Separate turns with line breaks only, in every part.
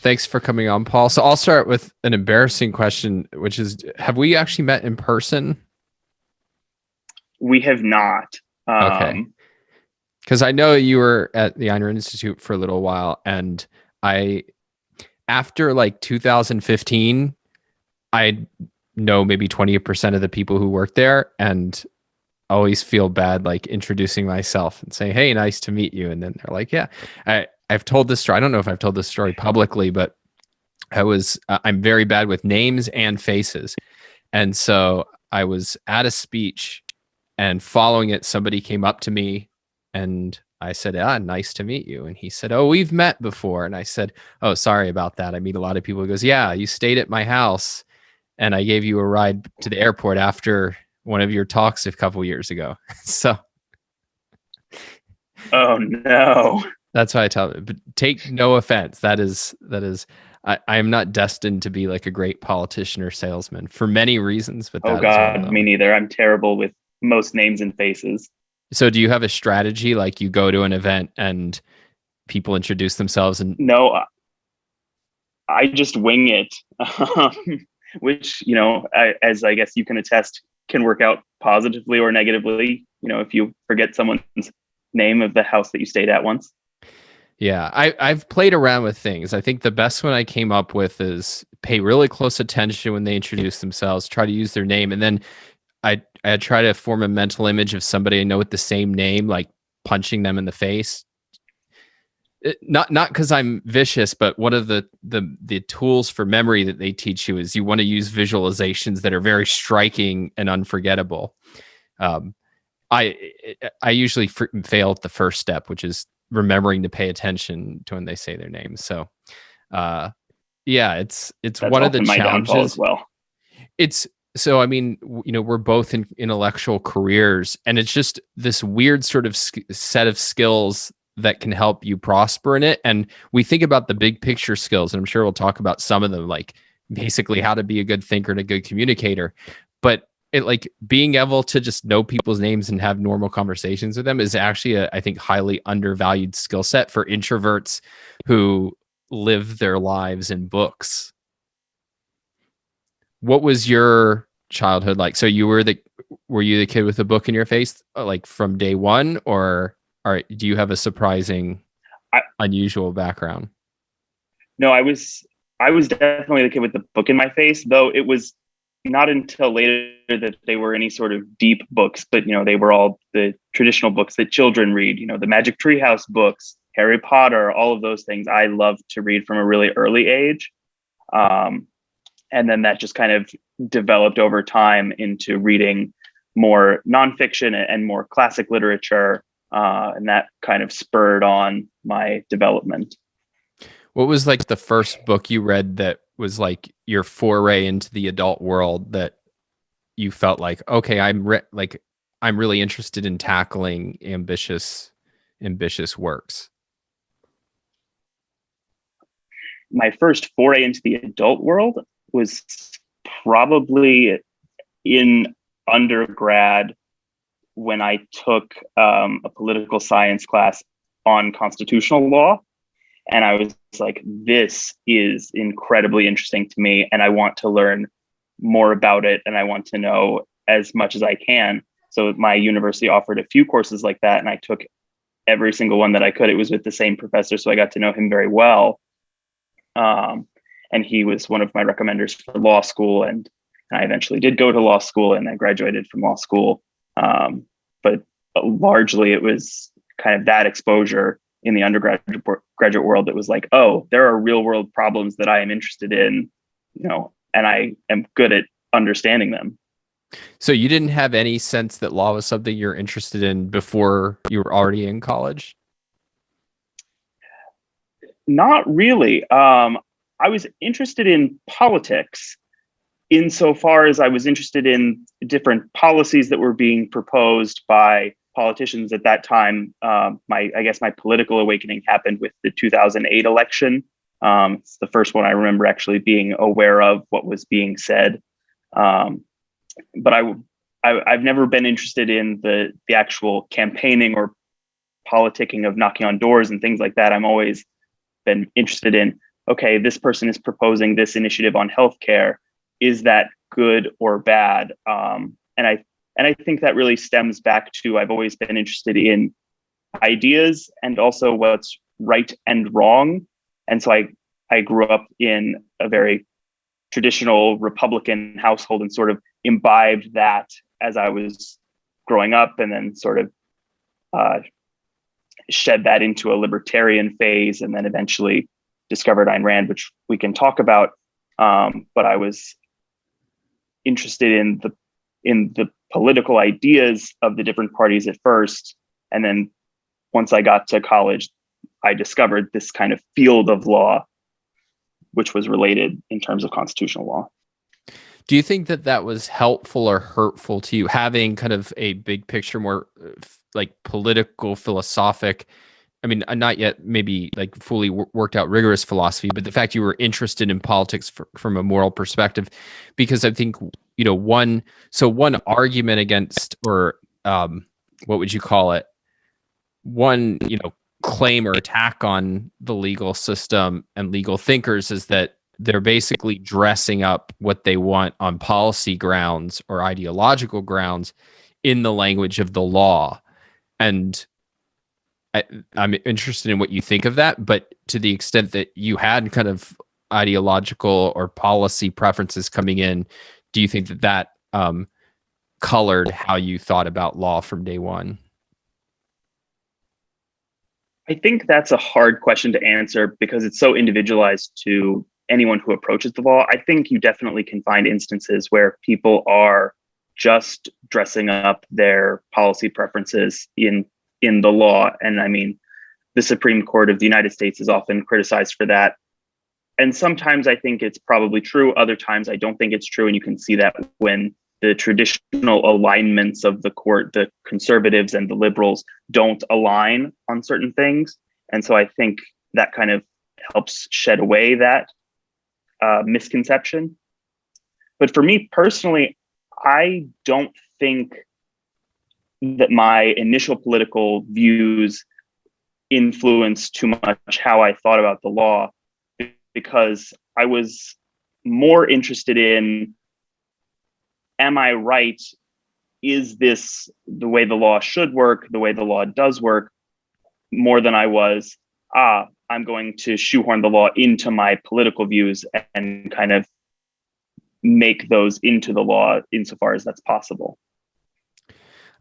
Thanks for coming on, Paul. So I'll start with an embarrassing question, which is, have we actually met in person?
We have not.
Okay. Because I know you were at the Einer Institute for a little while, and after like 2015, I know maybe 20% of the people who work there, and always feel bad like introducing myself and saying, "Hey, nice to meet you." And then they're like, "Yeah." I've told this story. I don't know if I've told this story publicly, but I'm very bad with names and faces. And so I was at a speech, and following it, somebody came up to me and I said, "Nice to meet you." And he said, "Oh, we've met before." And I said, "Oh, sorry about that. I meet a lot of people." He goes, "Yeah, you stayed at my house and I gave you a ride to the airport after one of your talks a couple years ago." So,
oh no.
That's why I tell them, but take no offense. That is, I am not destined to be like a great politician or salesman for many reasons, but
oh God, me neither. I'm terrible with most names and faces.
So do you have a strategy? Like you go to an event and people introduce themselves and
no, I just wing it, which, as I guess you can attest, can work out positively or negatively. If you forget someone's name of the house that you stayed at once.
Yeah, I've played around with things. I think the best one I came up with is pay really close attention when they introduce themselves, try to use their name, and then I try to form a mental image of somebody I know with the same name, like punching them in the face. Not because I'm vicious, but one of the tools for memory that they teach you is you want to use visualizations that are very striking and unforgettable. I usually fail at the first step, which is remembering to pay attention to when they say their names. So, yeah, it's
That's
one of the
my downfall
challenges.
as well.
So, I mean, we're both in intellectual careers, and it's just this weird sort of set of skills that can help you prosper in it. And we think about the big picture skills, and I'm sure we'll talk about some of them, like basically how to be a good thinker and a good communicator. But like being able to just know people's names and have normal conversations with them is actually I think, highly undervalued skill set for introverts who live their lives in books. What was your childhood like? So were you the kid with a book in your face, like from day one, or do you have a surprising, unusual background?
No, I was definitely the kid with the book in my face, though it was not until later that they were any sort of deep books, but they were all the traditional books that children read, the Magic Treehouse books, Harry Potter, all of those things I loved to read from a really early age. And then that just kind of developed over time into reading more nonfiction and more classic literature. And that kind of spurred on my development.
What was like the first book you read that was like your foray into the adult world that you felt like, okay, I'm really interested in tackling ambitious works?
My first foray into the adult world was probably in undergrad when I took a political science class on constitutional law. And I was like, this is incredibly interesting to me, and I want to learn more about it, and I want to know as much as I can. So my university offered a few courses like that, and I took every single one that I could. It was with the same professor, so I got to know him very well. And he was one of my recommenders for law school, and I eventually did go to law school, and I graduated from law school. But largely it was kind of that exposure in the undergraduate world that was like, oh, there are real world problems that I am interested in, and I am good at understanding them.
So you didn't have any sense that law was something you're interested in before you were already in college?
Not really. I was interested in politics insofar as I was interested in different policies that were being proposed by politicians at that time. I guess my political awakening happened with the 2008 election. It's the first one I remember actually being aware of what was being said. But I've never been interested in the actual campaigning or politicking of knocking on doors and things like that. I'm always been interested in okay, this person is proposing this initiative on healthcare. Is that good or bad? And I think that really stems back to, I've always been interested in ideas and also what's right and wrong. And so I grew up in a very traditional Republican household and sort of imbibed that as I was growing up, and then sort of shed that into a libertarian phase, and then eventually discovered Ayn Rand, which we can talk about. But I was interested in the political ideas of the different parties at first, and then once I got to college, I discovered this kind of field of law, which was related in terms of constitutional law.
Do you think that that was helpful or hurtful to you, having kind of a big picture, more like political, philosophic? I mean, not yet maybe like fully worked out rigorous philosophy, but the fact you were interested in politics from a moral perspective, because I think, one argument against, or what would you call it? One, claim or attack on the legal system and legal thinkers is that they're basically dressing up what they want on policy grounds or ideological grounds in the language of the law. And I'm interested in what you think of that, but to the extent that you had kind of ideological or policy preferences coming in, do you think that that colored how you thought about law from day one?
I think that's a hard question to answer because it's so individualized to anyone who approaches the law. I think you definitely can find instances where people are just dressing up their policy preferences in the law. And I mean, the Supreme Court of the United States is often criticized for that. And sometimes I think it's probably true. Other times I don't think it's true. And you can see that when the traditional alignments of the court, the conservatives and the liberals, don't align on certain things. And so I think that kind of helps shed away that misconception. But for me personally, I don't think that my initial political views influenced too much how I thought about the law, because I was more interested in, am I right? Is this the way the law should work, the way the law does work, more than I was, I'm going to shoehorn the law into my political views and kind of make those into the law insofar as that's possible.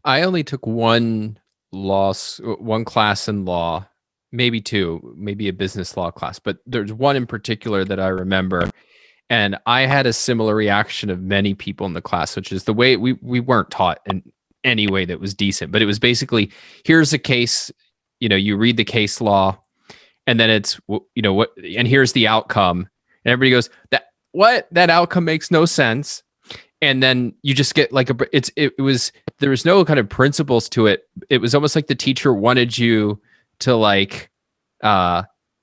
I only took one class in law, maybe two, maybe a business law class, but there's one in particular that I remember. And I had a similar reaction of many people in the class, which is the way we weren't taught in any way that was decent, but it was basically, here's a case, you read the case law, and then it's, what, and here's the outcome. And everybody goes, that outcome makes no sense. And then you just get like there was no kind of principles to it. It was almost like the teacher wanted you to like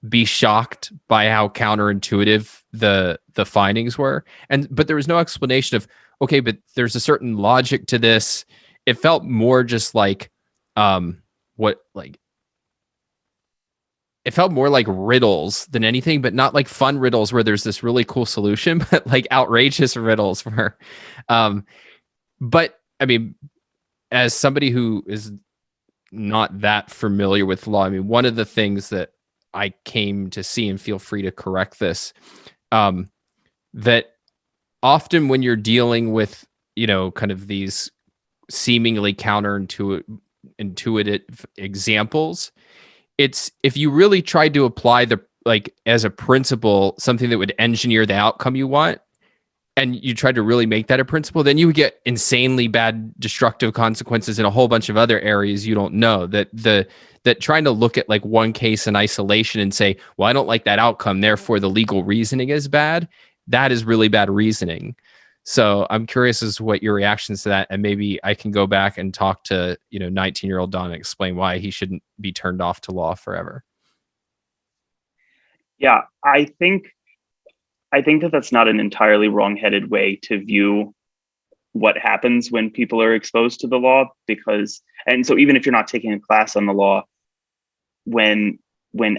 be shocked by how counterintuitive the findings were. But there was no explanation of, okay, but there's a certain logic to this. It felt more just like it felt more like riddles than anything, but not like fun riddles where there's this really cool solution, but like outrageous riddles where, but I mean, as somebody who is not that familiar with law, I mean, one of the things that I came to see, and feel free to correct this, that often when you're dealing with, kind of these seemingly counterintuitive examples, it's, if you really tried to apply as a principle, something that would engineer the outcome you want, and you tried to really make that a principle, then you would get insanely bad destructive consequences in a whole bunch of other areas you don't know. That trying to look at like one case in isolation and say, well, I don't like that outcome, therefore the legal reasoning is bad, that is really bad reasoning. So I'm curious as to what your reactions to that, and maybe I can go back and talk to 19-year-old Don and explain why he shouldn't be turned off to law forever.
Yeah, I think that that's not an entirely wrong-headed way to view what happens when people are exposed to the law, and so even if you're not taking a class on the law, when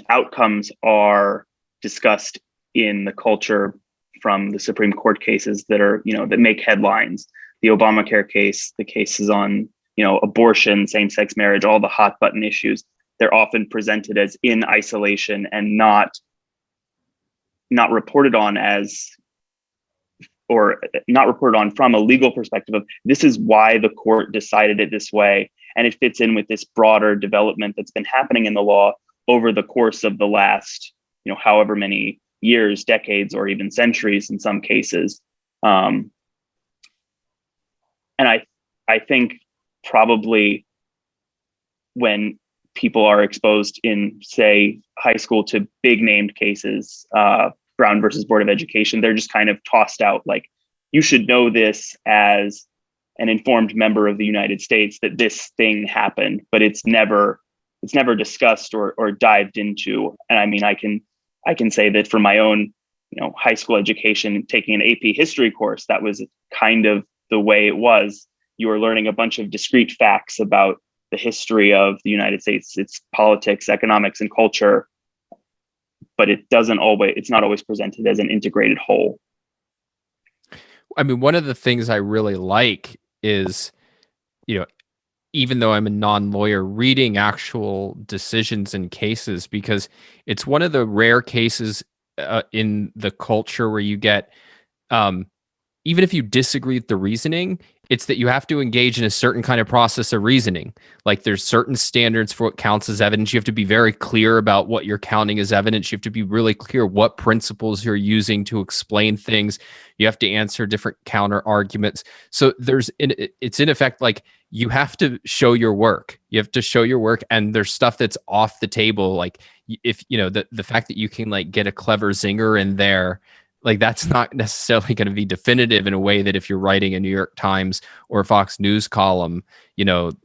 outcomes are discussed in the culture from the Supreme Court cases that are, that make headlines. The Obamacare case, the cases on, abortion, same-sex marriage, all the hot button issues, they're often presented as in isolation and not reported on from a legal perspective of this is why the court decided it this way. And it fits in with this broader development that's been happening in the law over the course of the last, however many years, decades, or even centuries in some cases. And I think probably when people are exposed in, say, high school to big named cases, Brown versus Board of Education, they're just kind of tossed out like, you should know this as an informed member of the United States that this thing happened, but it's never discussed or dived into. And I mean, I can say that for my own, high school education, taking an AP history course, that was kind of the way it was. You were learning a bunch of discrete facts about the history of the United States, its politics, economics, and culture, but it's not always presented as an integrated whole.
I mean, one of the things I really like is, even though I'm a non-lawyer, reading actual decisions and cases, because it's one of the rare cases in the culture where you get, even if you disagree with the reasoning, it's that you have to engage in a certain kind of process of reasoning. Like there's certain standards for what counts as evidence. You have to be very clear about what you're counting as evidence. You have to be really clear what principles you're using to explain things. You have to answer different counter arguments. So it's in effect like you have to show your work. You have to show your work, and there's stuff that's off the table. Like if the fact that you can like get a clever zinger in there, like that's not necessarily going to be definitive in a way that if you're writing a New York Times or a Fox News column,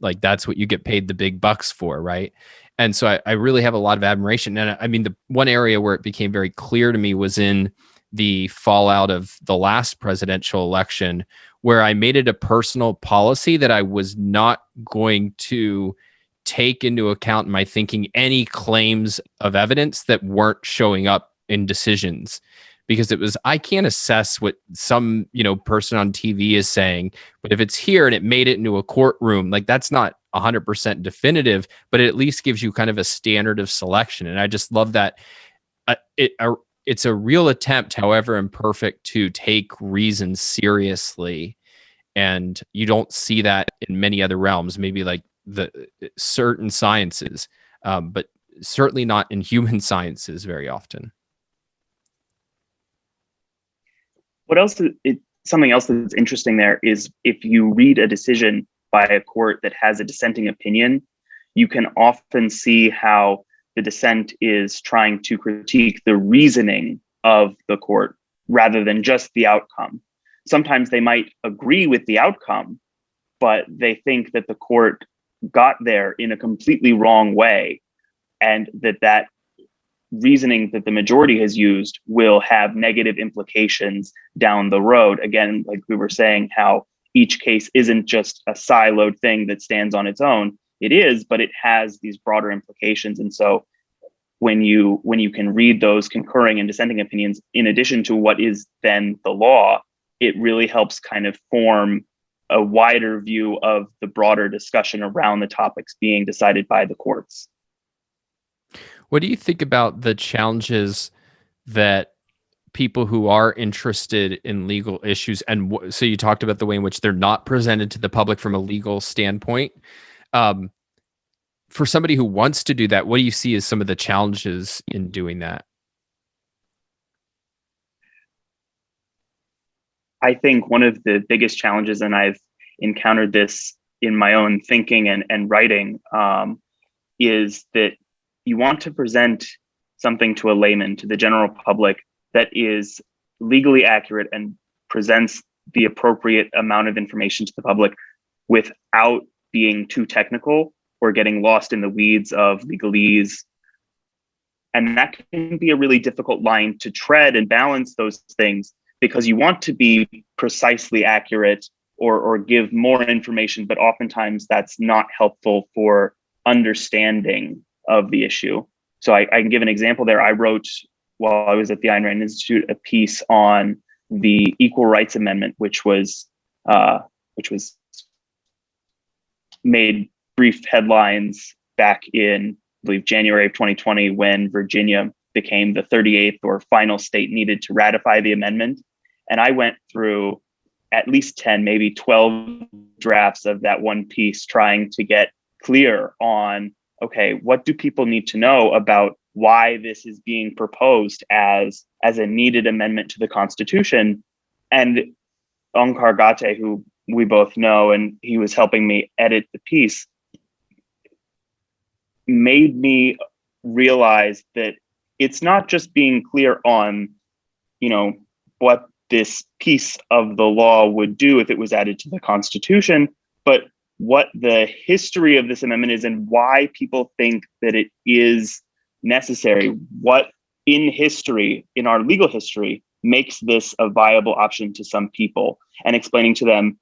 like that's what you get paid the big bucks for, right? And so I really have a lot of admiration. And I mean, the one area where it became very clear to me was in the fallout of the last presidential election, where I made it a personal policy that I was not going to take into account in my thinking any claims of evidence that weren't showing up in decisions. Because it was, I can't assess what some, person on TV is saying, but if it's here and it made it into a courtroom, like that's not 100% definitive, but it at least gives you kind of a standard of selection. And I just love that it's a real attempt, however imperfect, to take reason seriously. And you don't see that in many other realms, maybe like the certain sciences, but certainly not in human sciences very often.
Something else that's interesting there is if you read a decision by a court that has a dissenting opinion, you can often see how the dissent is trying to critique the reasoning of the court rather than just the outcome. Sometimes they might agree with the outcome, but they think that the court got there in a completely wrong way, and that reasoning that the majority has used will have negative implications down the road. Again, like we were saying, how each case isn't just a siloed thing that stands on its own. It is, but it has these broader implications. And so when you can read those concurring and dissenting opinions, in addition to what is then the law, it really helps kind of form a wider view of the broader discussion around the topics being decided by the courts.
What do you think about the challenges that people who are interested in legal issues, and so you talked about the way in which they're not presented to the public from a legal standpoint. For somebody who wants to do that, what do you see as some of the challenges in doing that?
I think one of the biggest challenges, and I've encountered this in my own thinking and writing, is that you want to present something to a layman, to the general public, that is legally accurate and presents the appropriate amount of information to the public without being too technical or getting lost in the weeds of legalese. And that can be a really difficult line to tread and balance those things, because you want to be precisely accurate or give more information, but oftentimes that's not helpful for understanding of the issue. So I can give an example there. I wrote while I was at the Ayn Rand Institute, a piece on the Equal Rights Amendment, which was made brief headlines back in, I believe, January of 2020, when Virginia became the 38th or final state needed to ratify the amendment. And I went through at least 10, maybe 12 drafts of that one piece, trying to get clear on, okay, what do people need to know about why this is being proposed as a needed amendment to the Constitution? And Onkar Ghate, who we both know, and he was helping me edit the piece, made me realize that it's not just being clear on, what this piece of the law would do if it was added to the Constitution, but what the history of this amendment is and why people think that it is necessary. What in history, in our legal history, makes this a viable option to some people, and explaining to them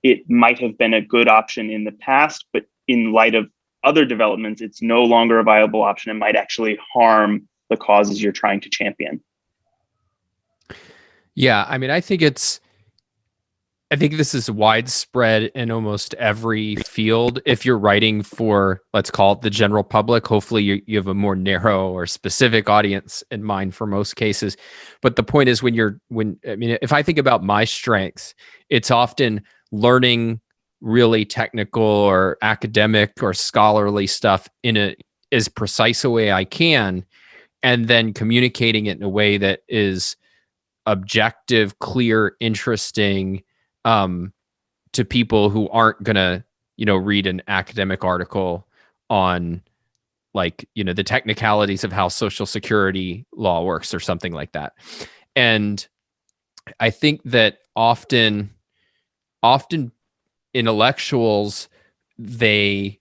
it might have been a good option in the past, but in light of other developments, it's no longer a viable option and might actually harm the causes you're trying to champion.
Yeah, I mean, I think this is widespread in almost every field. If you're writing for, let's call it the general public, hopefully you have a more narrow or specific audience in mind for most cases. But the point is, if I think about my strengths, it's often learning really technical or academic or scholarly stuff in as precise a way I can, and then communicating it in a way that is objective, clear, interesting, to people who aren't gonna, read an academic article on, like, the technicalities of how Social Security law works or something like that. And I think that often intellectuals, they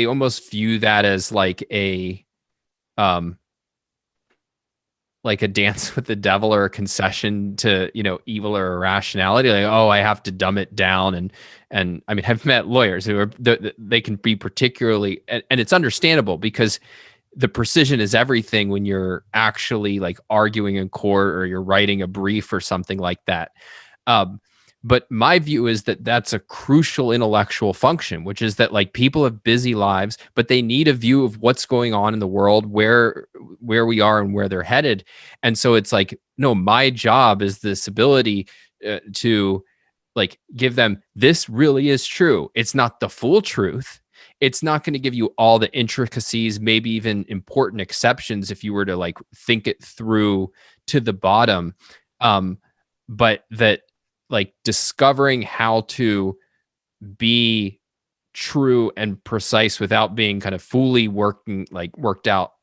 almost view that as like a dance with the devil or a concession to, evil or irrationality. Like, oh, I have to dumb it down. And I mean, I've met lawyers who are, they can be particularly, and it's understandable, because the precision is everything when you're actually like arguing in court or you're writing a brief or something like that. But my view is that that's a crucial intellectual function, which is that, like, people have busy lives, but they need a view of what's going on in the world, where we are and where they're headed. And so it's like, no, my job is this ability to, like, give them, this really is true. It's not the full truth. It's not going to give you all the intricacies, maybe even important exceptions if you were to, like, think it through to the bottom. But that, like, discovering how to be true and precise without being kind of fully worked out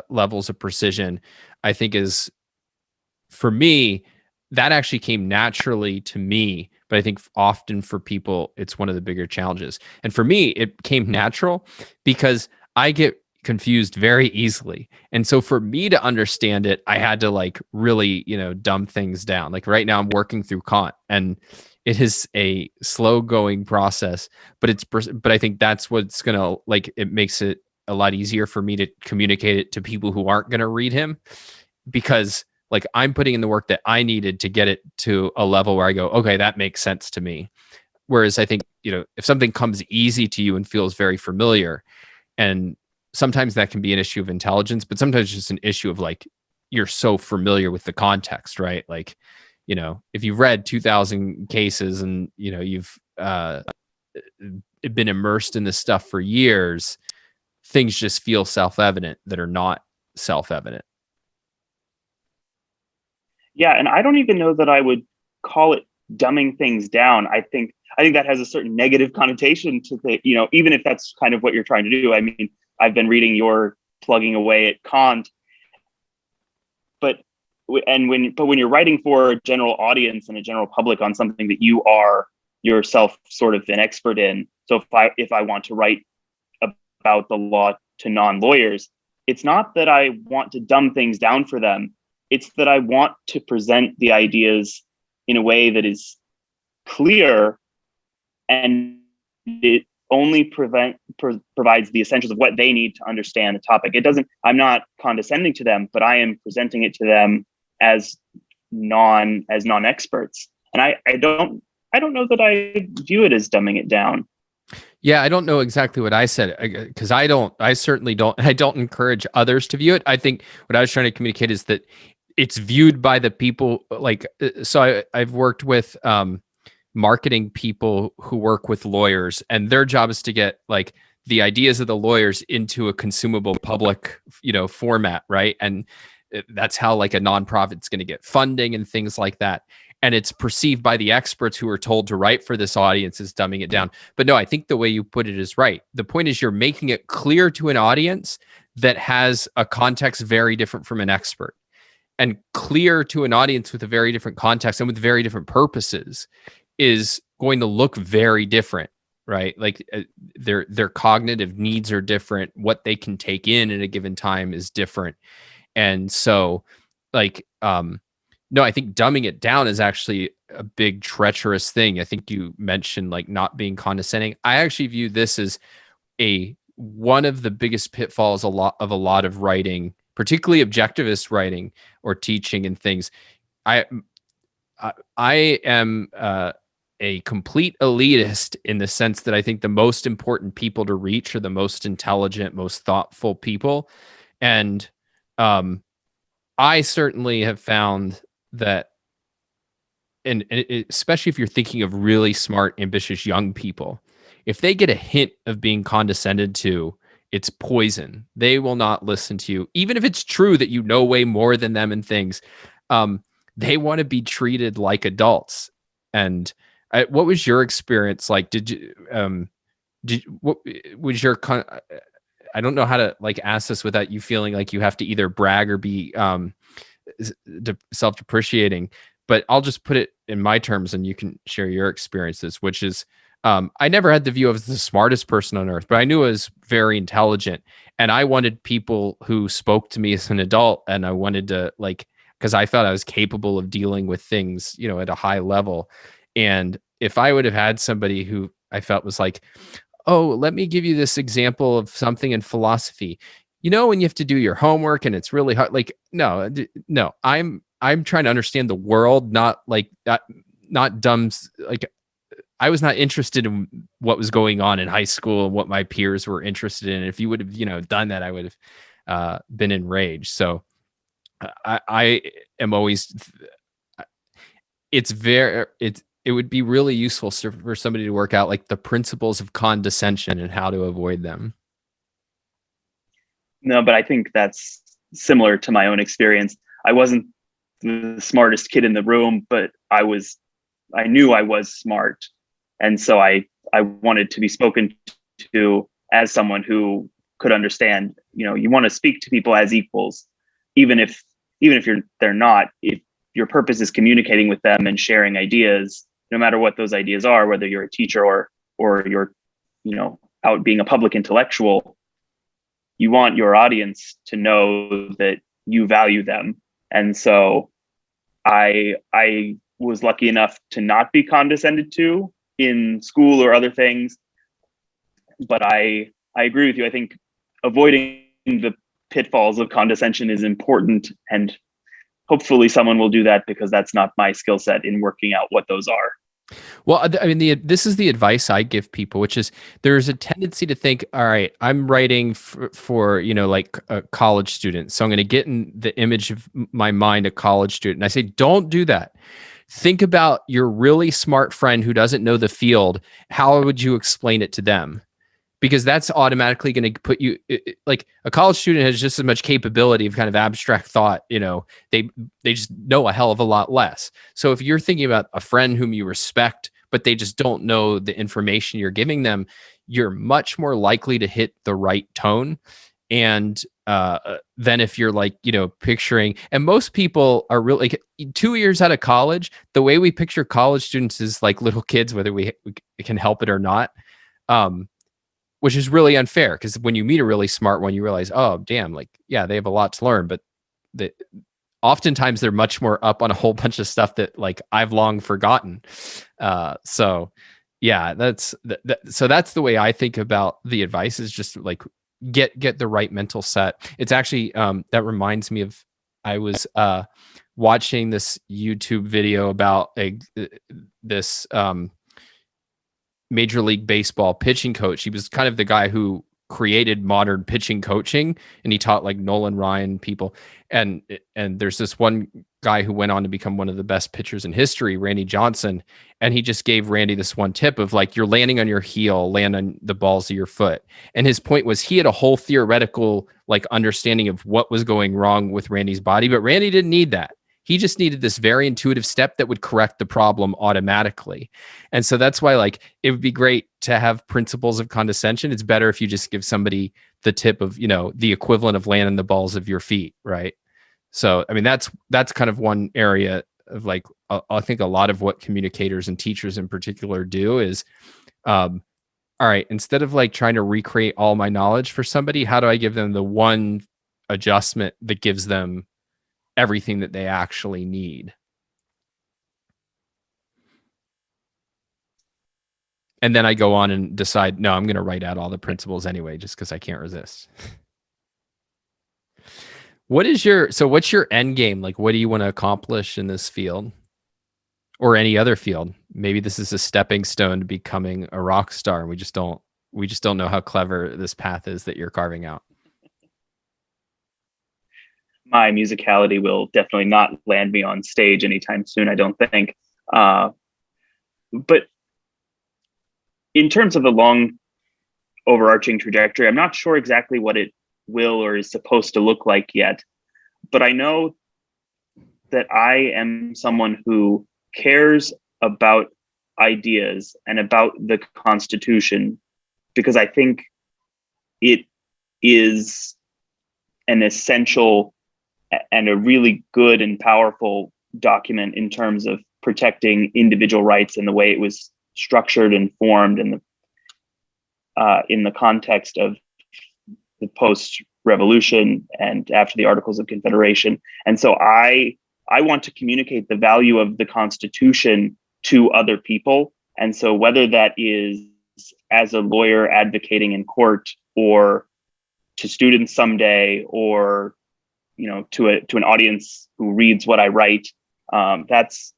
levels of precision, I think is, for me, that actually came naturally to me. But I think often for people, it's one of the bigger challenges. And for me, it came natural because I get confused very easily. And so for me to understand it, I had to, like, really, dumb things down. Like, right now I'm working through Kant, and it is a slow going process, but I think that's what's going to, like, it makes it a lot easier for me to communicate it to people who aren't going to read him, because, like, I'm putting in the work that I needed to get it to a level where I go, okay, that makes sense to me. Whereas I think, if something comes easy to you and feels very familiar, and sometimes that can be an issue of intelligence, but sometimes it's just an issue of, like, you're so familiar with the context, right? Like, if you've read 2,000 cases and, you've been immersed in this stuff for years, things just feel self-evident that are not self-evident.
Yeah, and I don't even know that I would call it dumbing things down. I think that has a certain negative connotation to the, even if that's kind of what you're trying to do. I mean, I've been reading your plugging away at Kant, but when you're writing for a general audience and a general public on something that you are yourself sort of an expert in, so if I want to write about the law to non-lawyers, it's not that I want to dumb things down for them. It's that I want to present the ideas in a way that is clear, and it only provides the essentials of what they need to understand the topic. It doesn't, I'm not condescending to them, but I am presenting it to them as non-experts. And I don't know that I view it as dumbing it down.
Yeah, I don't know exactly what I said, because I certainly don't encourage others to view it. I think what I was trying to communicate is that it's viewed by the people, like, so I've worked with marketing people who work with lawyers, and their job is to get like the ideas of the lawyers into a consumable public, format, right? And that's how like a nonprofit's going to get funding and things like that. And it's perceived by the experts who are told to write for this audience as dumbing it down. But no, I think the way you put it is right. The point is you're making it clear to an audience that has a context very different from an expert, and clear to an audience with a very different context and with very different purposes is going to look very different, right? Like their cognitive needs are different. What they can take in at a given time is different. And so like, no, I think dumbing it down is actually a big treacherous thing. I think you mentioned like not being condescending. I actually view this as one of the biggest pitfalls a lot of writing, particularly objectivist writing or teaching and things. I am a complete elitist in the sense that I think the most important people to reach are the most intelligent, most thoughtful people. And I certainly have found that, and especially if you're thinking of really smart, ambitious young people, if they get a hint of being condescended to, it's poison. They will not listen to you, even if it's true that you know way more than them and things. They want to be treated like adults. And what was your experience like? What was your I don't know how to like ask this without you feeling like you have to either brag or be self-depreciating, but I'll just put it in my terms and you can share your experiences, which is I never had the view of the smartest person on earth, but I knew I was very intelligent, and I wanted people who spoke to me as an adult, and I wanted to like, because I felt I was capable of dealing with things, at a high level. And if I would have had somebody who I felt was like, oh, let me give you this example of something in philosophy. When you have to do your homework and it's really hard, like, no, I'm trying to understand the world, not like that, not dumb. Like I was not interested in what was going on in high school and what my peers were interested in. If you would have, done that, I would have been enraged. So I am always, it would be really useful for somebody to work out like the principles of condescension and how to avoid them.
No, but I think that's similar to my own experience. I wasn't the smartest kid in the room, but I knew I was smart. And so I wanted to be spoken to as someone who could understand. You want to speak to people as equals, even if they're not. If your purpose is communicating with them and sharing ideas, no matter what those ideas are, whether you're a teacher or you're out being a public intellectual, you want your audience to know that you value them. And so I was lucky enough to not be condescended to in school or other things. But I agree with you. I think avoiding the pitfalls of condescension is important, and hopefully someone will do that, because that's not my skill set in working out what those are.
Well, I mean, this is the advice I give people, which is there's a tendency to think, all right, I'm writing for like a college student, so I'm going to get in the image of my mind a college student. And I say, don't do that. Think about your really smart friend who doesn't know the field. How would you explain it to them? Because that's automatically going to put you like a college student has just as much capability of kind of abstract thought. They just know a hell of a lot less. So if you're thinking about a friend whom you respect, but they just don't know the information you're giving them, you're much more likely to hit the right tone. And then if you're like, picturing, and most people are really like 2 years out of college, the way we picture college students is like little kids, whether we can help it or not. Which is really unfair, because when you meet a really smart one, you realize, oh, damn, like, yeah, they have a lot to learn, but oftentimes they're much more up on a whole bunch of stuff that like I've long forgotten. So Yeah, so that's the way I think about the advice, is just like get the right mental set. It's actually that reminds me of, I was watching this YouTube video about this Major League Baseball pitching coach. He was kind of the guy who created modern pitching coaching, and he taught like Nolan Ryan people. And there's this one guy who went on to become one of the best pitchers in history, Randy Johnson. And he just gave Randy this one tip of like, you're landing on your heel, land on the balls of your foot. And his point was, he had a whole theoretical like understanding of what was going wrong with Randy's body, but Randy didn't need that. He just needed this very intuitive step that would correct the problem automatically. And so that's why, like, it would be great to have principles of condescension. It's better if you just give somebody the tip of, the equivalent of landing the balls of your feet, right? So, I mean, that's kind of one area of like, I think a lot of what communicators and teachers in particular do is, all right, instead of like trying to recreate all my knowledge for somebody, how do I give them the one adjustment that gives them everything that they actually need? And then I go on and decide, no, I'm going to write out all the principles anyway, just because I can't resist. What's your end game? Like, what do you want to accomplish in this field or any other field? Maybe this is a stepping stone to becoming a rock star, and we just don't know how clever this path is that you're carving out.
My musicality will definitely not land me on stage anytime soon, I don't think. But in terms of the long overarching trajectory, I'm not sure exactly what it will or is supposed to look like yet. But I know that I am someone who cares about ideas and about the Constitution, because I think it is an essential and a really good and powerful document in terms of protecting individual rights and the way it was structured and formed in the context of the post-revolution and after the Articles of Confederation. And so I want to communicate the value of the Constitution to other people. And so whether that is as a lawyer advocating in court, or to students someday, or to an audience who reads what I write, that's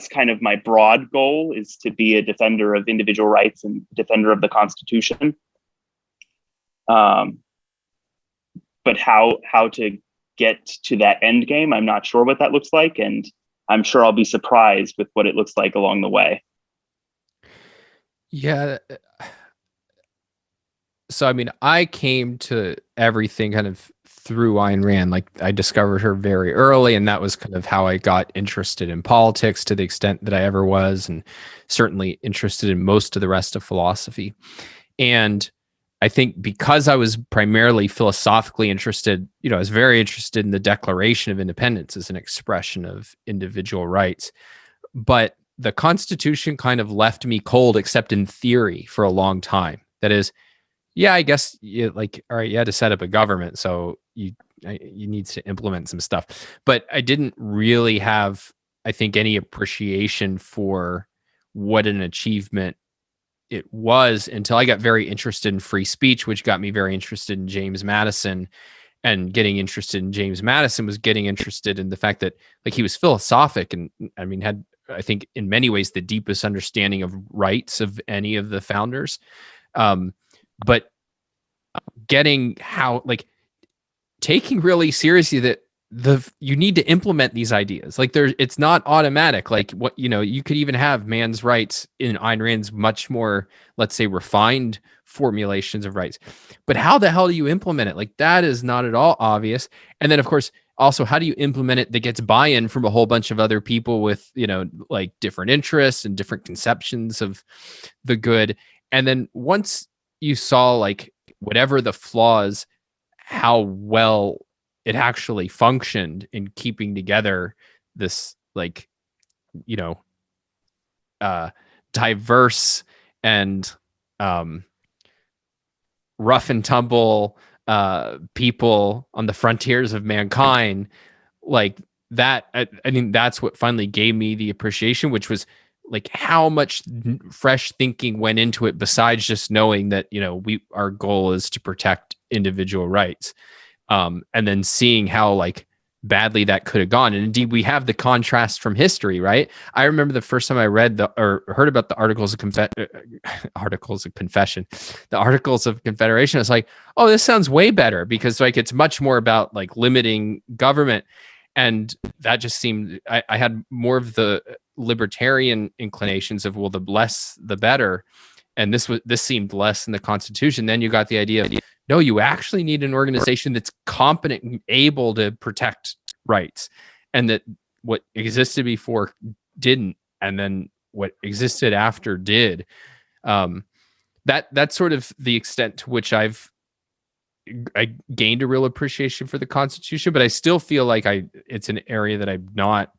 kind of my broad goal, is to be a defender of individual rights and defender of the Constitution. But how to get to that end game, I'm not sure what that looks like, and I'm sure I'll be surprised with what it looks like along the way.
Yeah. So, I mean, I came to everything kind of through Ayn Rand. Like, I discovered her very early, and that was kind of how I got interested in politics to the extent that I ever was, and certainly interested in most of the rest of philosophy. And I think because I was primarily philosophically interested, I was very interested in the Declaration of Independence as an expression of individual rights. But the Constitution kind of left me cold, except in theory, for a long time. That is, yeah, I guess all right, you had to set up a government, so you need to implement some stuff. But I didn't really have, I think, any appreciation for what an achievement it was until I got very interested in free speech, which got me very interested in James Madison. And getting interested in James Madison was getting interested in the fact that, like, he was philosophic and, I mean, had, I think, in many ways the deepest understanding of rights of any of the founders. But getting how, like, taking really seriously that you need to implement these ideas. Like, it's not automatic. Like, what, you could even have man's rights in Ayn Rand's much more, let's say, refined formulations of rights. But how the hell do you implement it? Like, that is not at all obvious. And then, of course, also, how do you implement it that gets buy-in from a whole bunch of other people with, like, different interests and different conceptions of the good? And then once you saw, like, whatever the flaws, how well it actually functioned in keeping together this, like, diverse and rough and tumble people on the frontiers of mankind, like that. I mean, that's what finally gave me the appreciation, which was like how much fresh thinking went into it besides just knowing that, our goal is to protect individual rights. And then seeing how like badly that could have gone. And indeed, we have the contrast from history, right? I remember the first time I read or heard about the Articles of Confession, the Articles of Confederation. I was like, oh, this sounds way better, because like it's much more about like limiting government. And that just seemed, I had more of the libertarian inclinations of, well, the less, the better. And this seemed less in the Constitution. Then you got the idea of, no, you actually need an organization that's competent and able to protect rights, and that what existed before didn't, and then what existed after did. That's sort of the extent to which I gained a real appreciation for the Constitution, but I still feel like it's an area that I'm not,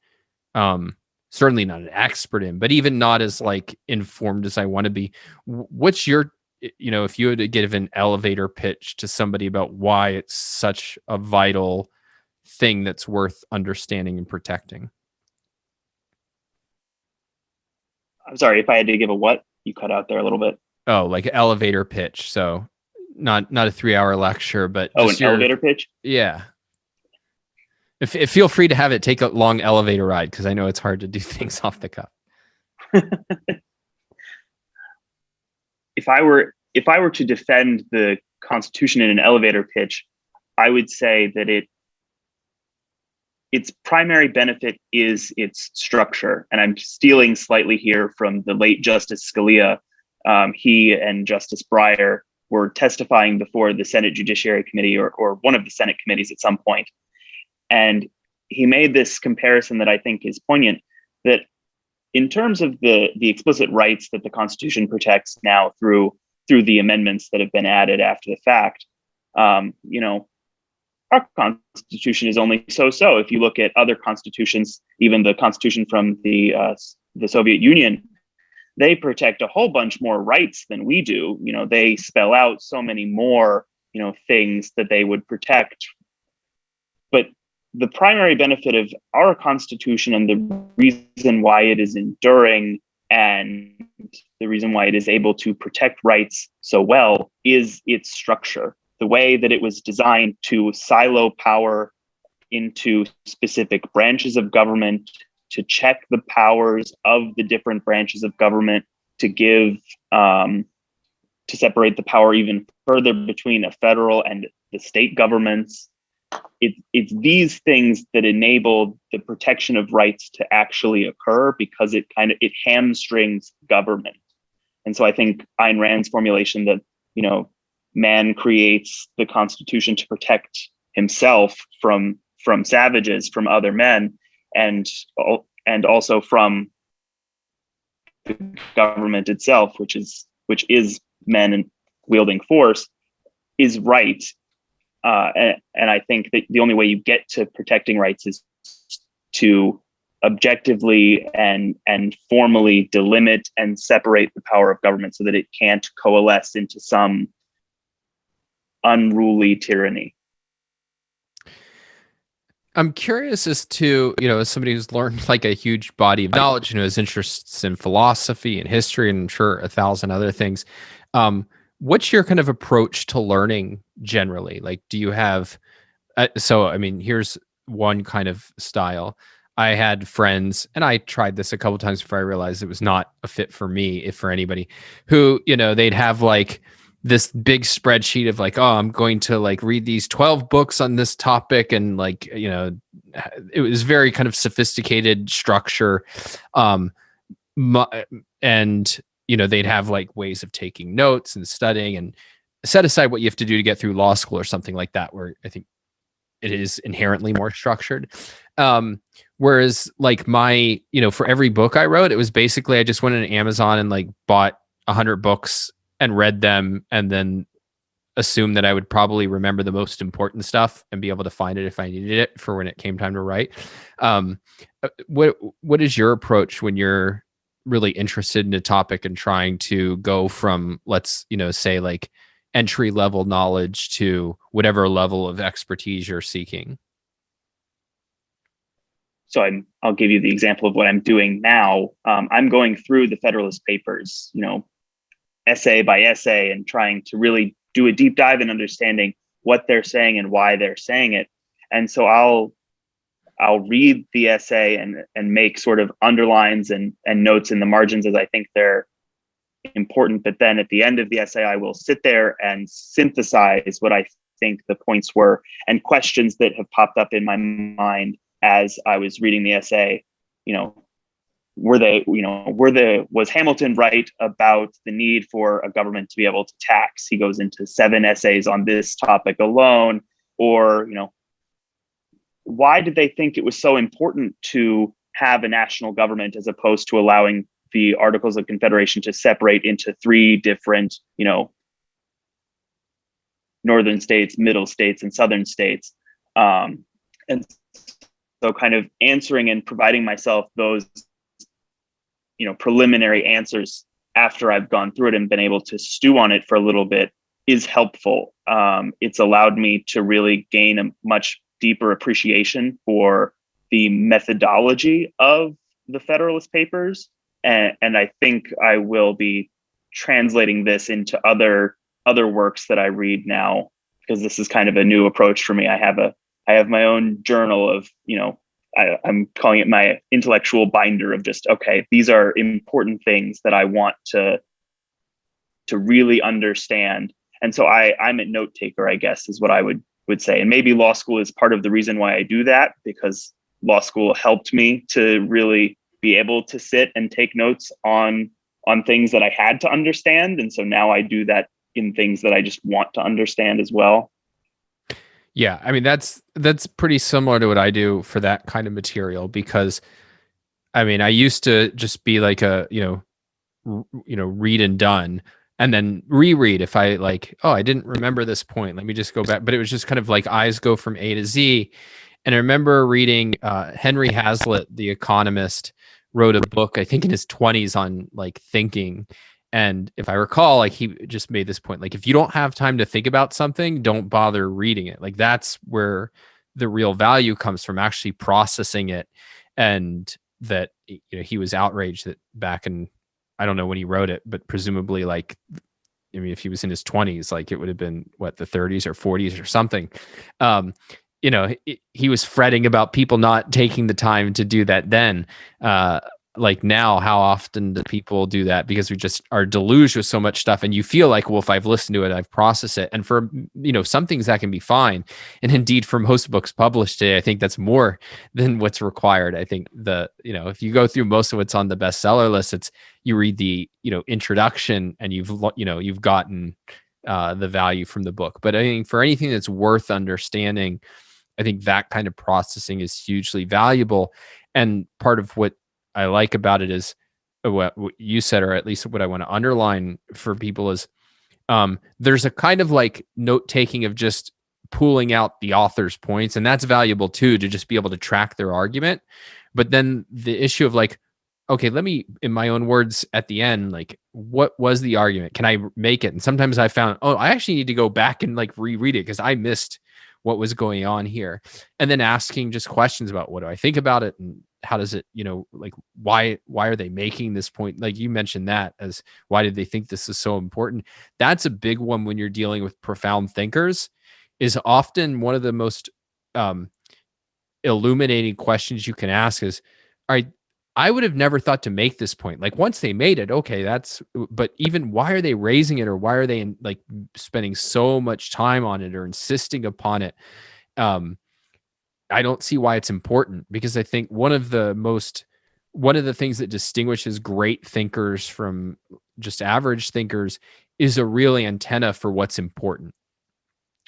certainly not an expert in, but even not as like informed as I want to be. What's your, if you had to give an elevator pitch to somebody about why it's such a vital thing that's worth understanding and protecting?
I'm sorry, if I had to give a what? You cut out there a little bit.
Oh, like elevator pitch. So not a 3-hour lecture, but
an elevator pitch.
Yeah. If feel free to have it take a long elevator ride, because I know it's hard to do things off the cuff.
If I were to defend the Constitution in an elevator pitch, I would say that its primary benefit is its structure. And I'm stealing slightly here from the late Justice Scalia. He and Justice Breyer were testifying before the Senate Judiciary Committee or one of the Senate committees at some point. And he made this comparison that I think is poignant, that in terms of the explicit rights that the Constitution protects now through the amendments that have been added after the fact, our Constitution is only so-so. If you look at other constitutions, even the Constitution from the Soviet Union, they protect a whole bunch more rights than we do. They spell out so many more, things that they would protect. But the primary benefit of our Constitution, and the reason why it is enduring and the reason why it is able to protect rights so well, is its structure. The way that it was designed to silo power into specific branches of government, to check the powers of the different branches of government, to give, to separate the power even further between a federal and the state governments. It's these things that enable the protection of rights to actually occur, because it hamstrings government. And so I think Ayn Rand's formulation that, man creates the Constitution to protect himself from savages, from other men, and also from the government itself, which is men and wielding force, is right. And I think that the only way you get to protecting rights is to objectively and formally delimit and separate the power of government so that it can't coalesce into some unruly tyranny.
I'm curious as to, as somebody who's learned like a huge body of knowledge, has interests in philosophy and history, and I'm sure 1,000 other things. What's your kind of approach to learning generally? Like, do you have, here's one kind of style. I had friends, and I tried this a couple times before I realized it was not a fit for me, if for anybody, who, they'd have like this big spreadsheet of like, oh, I'm going to like read these 12 books on this topic. And like, it was very kind of sophisticated structure. They'd have like ways of taking notes and studying, and set aside what you have to do to get through law school or something like that, where I think it is inherently more structured. Whereas like my, for every book I wrote, it was basically, I just went on Amazon and like bought 100 books and read them, and then assumed that I would probably remember the most important stuff and be able to find it if I needed it for when it came time to write. What is your approach when you're really interested in a topic and trying to go from, let's, say like entry level knowledge to whatever level of expertise you're seeking?
So I'll give you the example of what I'm doing now. I'm going through the Federalist Papers, essay by essay, and trying to really do a deep dive in understanding what they're saying and why they're saying it. And so I'll read the essay and make sort of underlines and notes in the margins as I think they're important. But then at the end of the essay, I will sit there and synthesize what I think the points were and questions that have popped up in my mind as I was reading the essay. Was Hamilton right about the need for a government to be able to tax? He goes into 7 essays on this topic alone. Or, why did they think it was so important to have a national government as opposed to allowing the Articles of Confederation to separate into 3 different, northern states, middle states, and southern states? And so kind of answering and providing myself those, preliminary answers after I've gone through it and been able to stew on it for a little bit is helpful. It's allowed me to really gain a much deeper appreciation for the methodology of the Federalist Papers. And I think I will be translating this into other works that I read now, because this is kind of a new approach for me. I have my own journal of, I'm calling it my intellectual binder of just, okay, these are important things that I want to really understand. And so I'm a note taker, I guess, is what I would say. And maybe law school is part of the reason why I do that, because law school helped me to really be able to sit and take notes on things that I had to understand. And so now I do that in things that I just want to understand as well.
Yeah, I mean that's pretty similar to what I do for that kind of material, because I mean I used to just be like a read and done, and then reread if I like, oh, I didn't remember this point, let me just go back. But it was just kind of like eyes go from A to Z. And I remember reading Henry Hazlitt, the economist, wrote a book I think in his 20s on like thinking. And if I recall, like he just made this point, like if you don't have time to think about something, don't bother reading it. Like that's where the real value comes from, actually processing it. And that, he was outraged that back in, I don't know when he wrote it, but presumably like, I mean, if he was in his 20s, like it would have been what, the 30s or 40s or something. He was fretting about people not taking the time to do that then. Like now, how often do people do that? Because we just are deluged with so much stuff, and you feel like, well, if I've listened to it, I've processed it. And for some things that can be fine, and indeed for most books published today, I think that's more than what's required. I think if you go through most of what's on the bestseller list, it's you read the introduction and you've gotten the value from the book. But I think for anything that's worth understanding, I think that kind of processing is hugely valuable. And part of what I like about it is what you said, or at least what I want to underline for people is there's a kind of like note taking of just pulling out the author's points. And that's valuable too, to just be able to track their argument. But then the issue of like, okay, let me, in my own words at the end, like, what was the argument? Can I make it? And sometimes I found, oh, I actually need to go back and like reread it because I missed what was going on here. And then asking just questions about what do I think about it, and how does it, like why are they making this point? Like you mentioned that as why did they think this is so important? That's a big one when you're dealing with profound thinkers, is often one of the most illuminating questions you can ask is, all right, I would have never thought to make this point. Like once they made it, okay, but even why are they raising it, or why are they like spending so much time on it or insisting upon it? I don't see why it's important, because I think one of the things that distinguishes great thinkers from just average thinkers is a real antenna for what's important.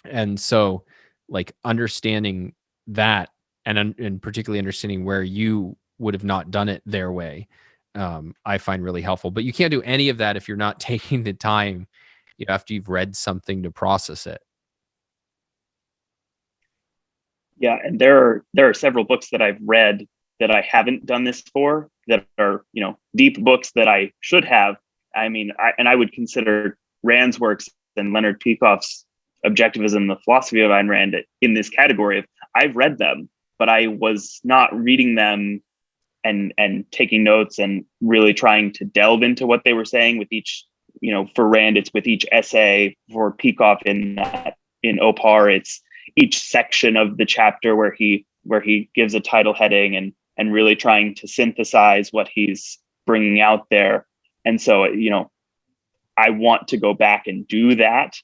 And so like understanding that, and particularly understanding where you would have not done it their way, I find really helpful. But you can't do any of that if you're not taking the time after you've read something to process it.
Yeah, and there are several books that I've read that I haven't done this for, that are deep books that I should have. I mean, I would consider Rand's works and Leonard Peikoff's Objectivism, the Philosophy of Ayn Rand in this category of I've read them, but I was not reading them and taking notes and really trying to delve into what they were saying with each, for Rand, it's with each essay. For Peikoff in Opar, it's each section of the chapter where he gives a title heading and really trying to synthesize what he's bringing out there. And so, I want to go back and do that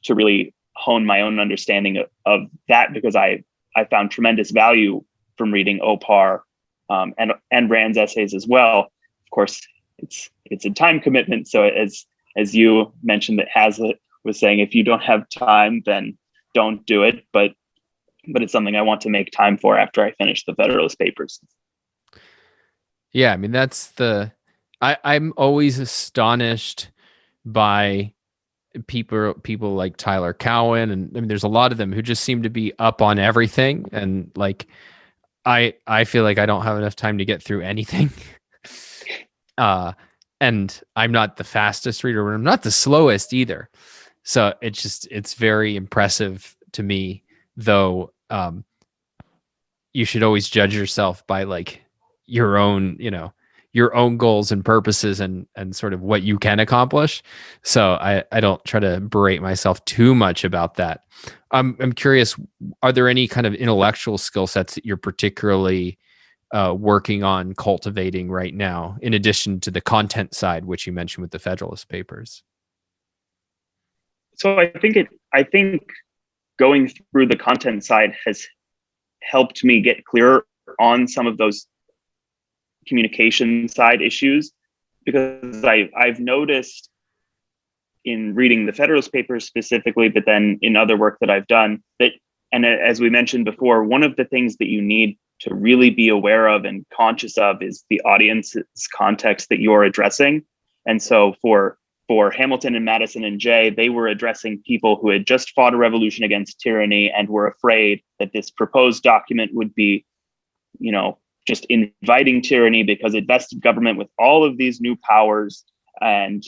to really hone my own understanding of that, because I found tremendous value from reading Opar, and Rand's essays as well. Of course, it's a time commitment. So as you mentioned, that Hazlitt was saying, if you don't have time, then don't do it. But it's something I want to make time for after I finish the Federalist Papers.
Yeah, I mean, I'm always astonished by people like Tyler Cowen, and I mean, there's a lot of them who just seem to be up on everything, and like I feel like I don't have enough time to get through anything. And I'm not the fastest reader, but I'm not the slowest either. So it's very impressive to me, though. You should always judge yourself by like your own goals and purposes and sort of what you can accomplish. So I don't try to berate myself too much about that. I'm curious, are there any kind of intellectual skill sets that you're particularly working on cultivating right now, in addition to the content side, which you mentioned with the Federalist Papers?
So I think going through the content side has helped me get clearer on some of those communication side issues, because I've noticed in reading the Federalist Papers specifically, but then in other work that I've done, that, and as we mentioned before, one of the things that you need to really be aware of and conscious of is the audience's context that you're addressing. And so for Hamilton and Madison and Jay, they were addressing people who had just fought a revolution against tyranny and were afraid that this proposed document would be, just inviting tyranny because it vested government with all of these new powers, and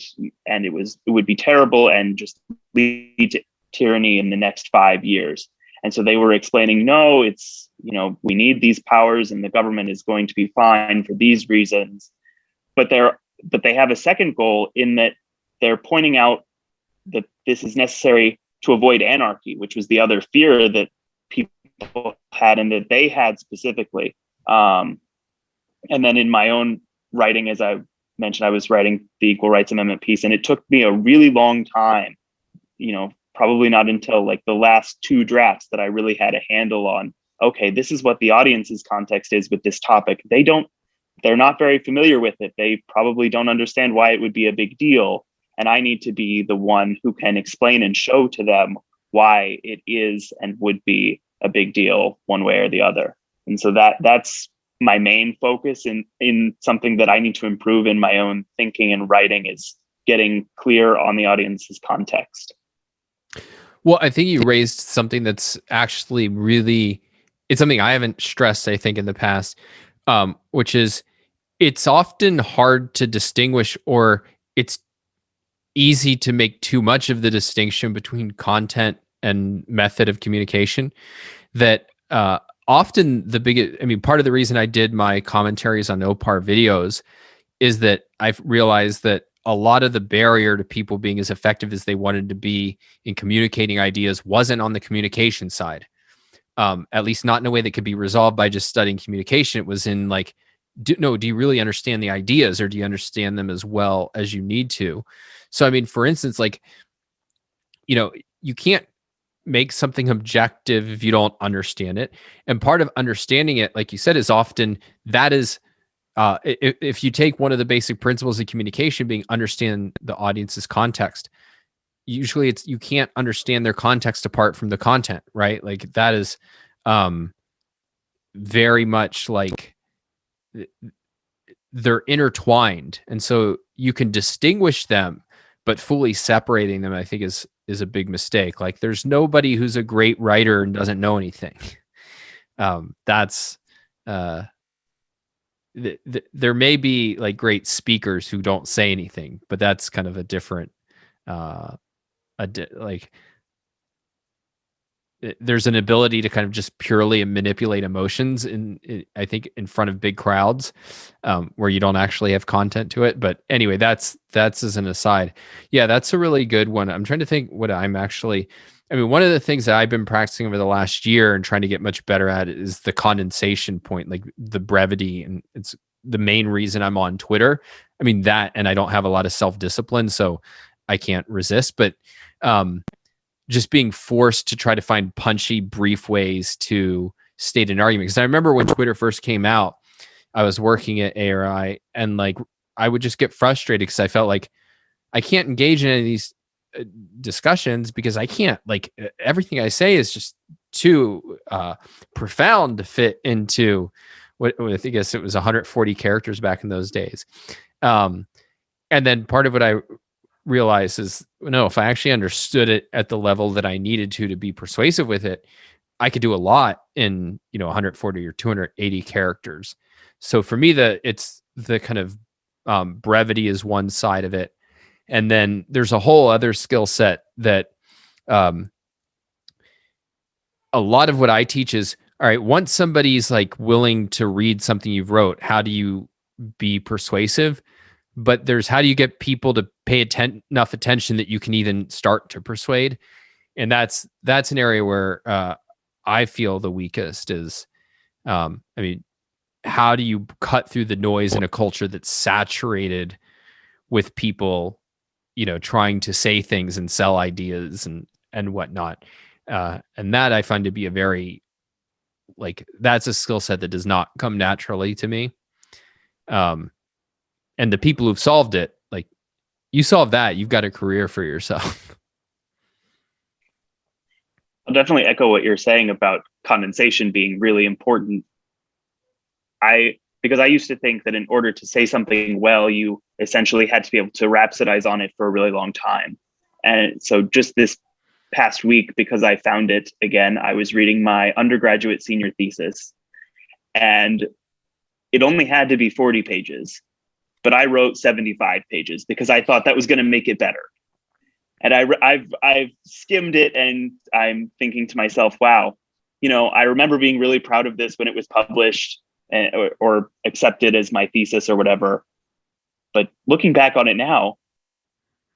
it would be terrible and just lead to tyranny in the next 5 years. And so they were explaining, no, it's, we need these powers and the government is going to be fine for these reasons. But they have a second goal in that they're pointing out that this is necessary to avoid anarchy, which was the other fear that people had and that they had specifically. And then in my own writing, as I mentioned, I was writing the Equal Rights Amendment piece, and it took me a really long time, probably not until like the last 2 drafts that I really had a handle on, okay, this is what the audience's context is with this topic. They're not very familiar with it. They probably don't understand why it would be a big deal. And I need to be the one who can explain and show to them why it is and would be a big deal one way or the other. And so that's my main focus in something that I need to improve in my own thinking and writing, is getting clear on the audience's context.
Well, I think you raised something that's actually it's something I haven't stressed, I think, in the past, which is it's often hard to distinguish, or it's easy to make too much of the distinction between content and method of communication. That often part of the reason I did my commentaries on Opar videos is that I've realized that a lot of the barrier to people being as effective as they wanted to be in communicating ideas wasn't on the communication side. At least not in a way that could be resolved by just studying communication. It was in like, do you really understand the ideas, or do you understand them as well as you need to? So, I mean, for instance, like, you can't make something objective if you don't understand it. And part of understanding it, like you said, is often that is, if you take one of the basic principles of communication being understand the audience's context, usually you can't understand their context apart from the content, right? Like that is very much like they're intertwined. And so you can distinguish them, but fully separating them, I think is a big mistake. Like there's nobody who's a great writer and doesn't know anything. There may be like great speakers who don't say anything, but that's kind of a different, there's an ability to kind of just purely manipulate emotions I think in front of big crowds, where you don't actually have content to it. But anyway, that's as an aside. Yeah, that's a really good one. I'm trying to think what I'm actually, I mean, one of the things that I've been practicing over the last year and trying to get much better at is the condensation point, like the brevity. And it's the main reason I'm on Twitter. I mean, that, and I don't have a lot of self-discipline, so I can't resist, but, just being forced to try to find punchy, brief ways to state an argument. Because I remember when Twitter first came out, I was working at ARI, and like I would just get frustrated because I felt like I can't engage in any of these discussions because I can't, like, everything I say is just too profound to fit into what I guess it was 140 characters back in those days. And then part of what I realize is, no, if I actually understood it at the level that I needed to be persuasive with it, I could do a lot in, 140 or 280 characters. So for me, it's the kind of brevity is one side of it. And then there's a whole other skill set that a lot of what I teach is, all right, once somebody's like willing to read something you've wrote, how do you be persuasive? But there's how do you get people to pay enough attention that you can even start to persuade? And that's an area where I feel the weakest is, I mean, how do you cut through the noise in a culture that's saturated with people, trying to say things and sell ideas and whatnot? And that I find to be a very, like, that's a skill set that does not come naturally to me. And the people who've solved it, like, you solve that, you've got a career for yourself.
I'll definitely echo what you're saying about condensation being really important. Because I used to think that in order to say something well, you essentially had to be able to rhapsodize on it for a really long time. And so just this past week, because I found it again, I was reading my undergraduate senior thesis, and it only had to be 40 pages. But I wrote 75 pages because I thought that was going to make it better. And I've skimmed it, and I'm thinking to myself, wow, I remember being really proud of this when it was published or accepted as my thesis or whatever. But looking back on it now,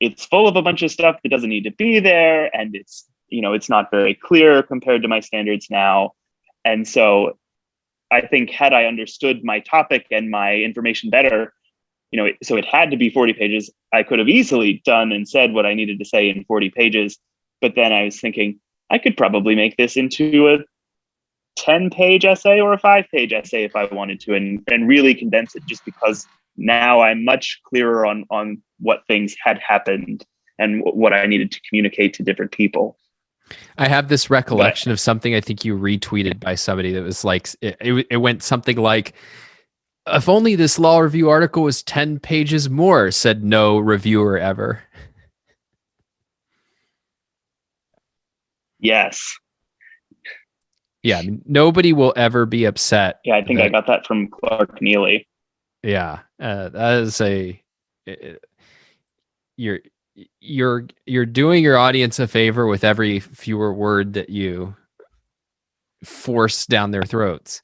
it's full of a bunch of stuff that doesn't need to be there. And it's not very clear compared to my standards now. And so I think had I understood my topic and my information better, so it had to be 40 pages. I could have easily done and said what I needed to say in 40 pages. But then I was thinking, I could probably make this into a 10-page essay or a 5-page essay if I wanted to, and really condense it, just because now I'm much clearer on what things had happened and what I needed to communicate to different people.
I have this recollection of something I think you retweeted by somebody that was like, it went something like, if only this law review article was 10 pages more, said no reviewer ever.
Yes.
Yeah, I mean, nobody will ever be upset.
Yeah, I think I got that from Clark Neely.
Yeah, that is you're doing your audience a favor with every fewer word that you force down their throats.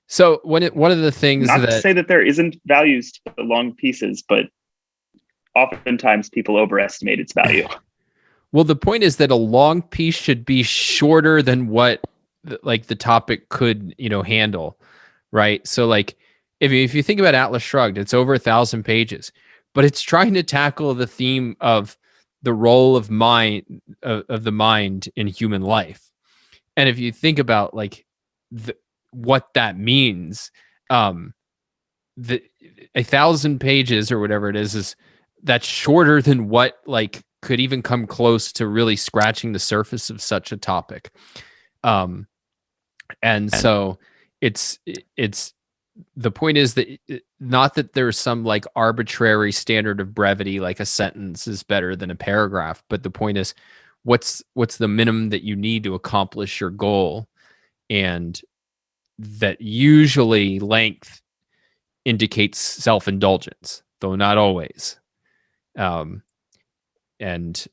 So one of the things
not to say that there isn't values to the long pieces, but oftentimes people overestimate its value.
Well, the point is that a long piece should be shorter than what like the topic could, handle, right? So like if you think about Atlas Shrugged, it's over 1,000 pages, but it's trying to tackle the theme of the role of the mind in human life. And if you think about like what that means, the 1,000 pages or whatever it is that's shorter than what like could even come close to really scratching the surface of such a topic. And so it's the point is that not that there's some like arbitrary standard of brevity, like a sentence is better than a paragraph, but the point is what's the minimum that you need to accomplish your goal. And that usually length indicates self-indulgence, though not always. And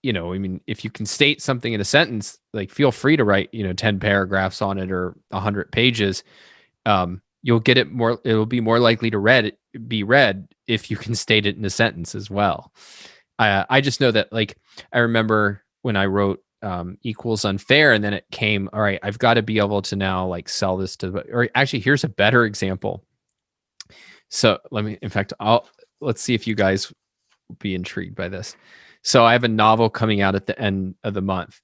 I mean, if you can state something in a sentence, like feel free to write, 10 paragraphs on it or 100 pages. You'll get it more, it'll be more likely to be read if you can state it in a sentence as well. I just know that, like, I remember when I wrote Equals Unfair, and then it came, all right, I've got to be able to now like sell this or actually, here's a better example. So let's see if you guys will be intrigued by this. So I have a novel coming out at the end of the month,